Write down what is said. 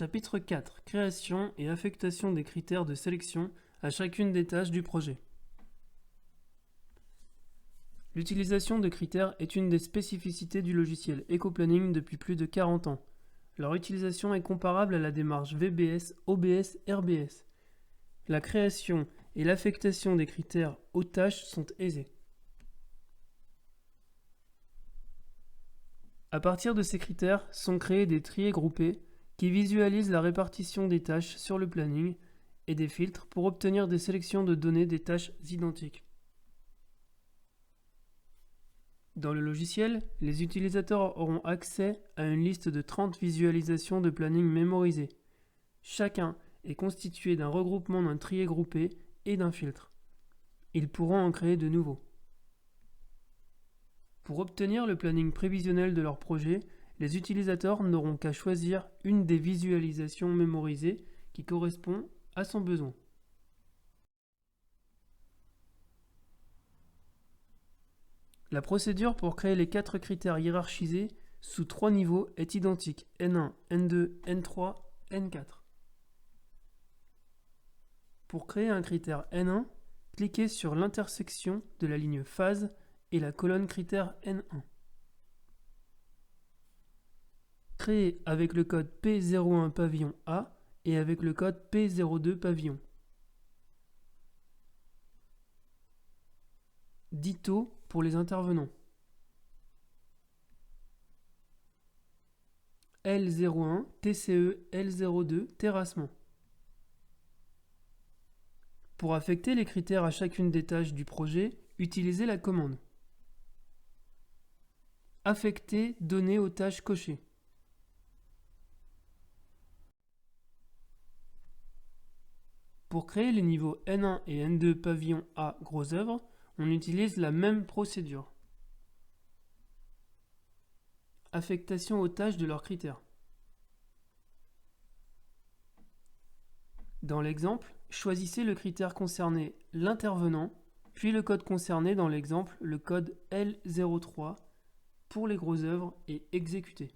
Chapitre 4. Création et affectation des critères de sélection à chacune des tâches du projet. L'utilisation de critères est une des spécificités du logiciel EcoPlanning depuis plus de 40 ans. Leur utilisation est comparable à la démarche VBS, OBS, RBS. La création et l'affectation des critères aux tâches sont aisées. À partir de ces critères sont créés des triés groupés qui visualisent la répartition des tâches sur le planning et des filtres pour obtenir des sélections de données des tâches identiques. Dans le logiciel, les utilisateurs auront accès à une liste de 30 visualisations de planning mémorisées. Chacun est constitué d'un regroupement d'un trié groupé et d'un filtre. Ils pourront en créer de nouveaux. Pour obtenir le planning prévisionnel de leur projet, les utilisateurs n'auront qu'à choisir une des visualisations mémorisées qui correspond à son besoin. La procédure pour créer les 4 critères hiérarchisés sous 3 niveaux est identique: N1, N2, N3, N4. Pour créer un critère N1, cliquez sur l'intersection de la ligne phase et la colonne critère N1. Créé avec le code P01 pavillon A et avec le code P02 pavillon. Dito pour les intervenants. L01 TCE L02 terrassement. Pour affecter les critères à chacune des tâches du projet, utilisez la commande affecter données aux tâches cochées. Pour créer les niveaux N1 et N2 pavillon A gros œuvre, on utilise la même procédure. Affectation aux tâches de leurs critères. Dans l'exemple, choisissez le critère concerné l'intervenant, puis le code concerné dans l'exemple, le code L03 pour les gros œuvres et exécutez.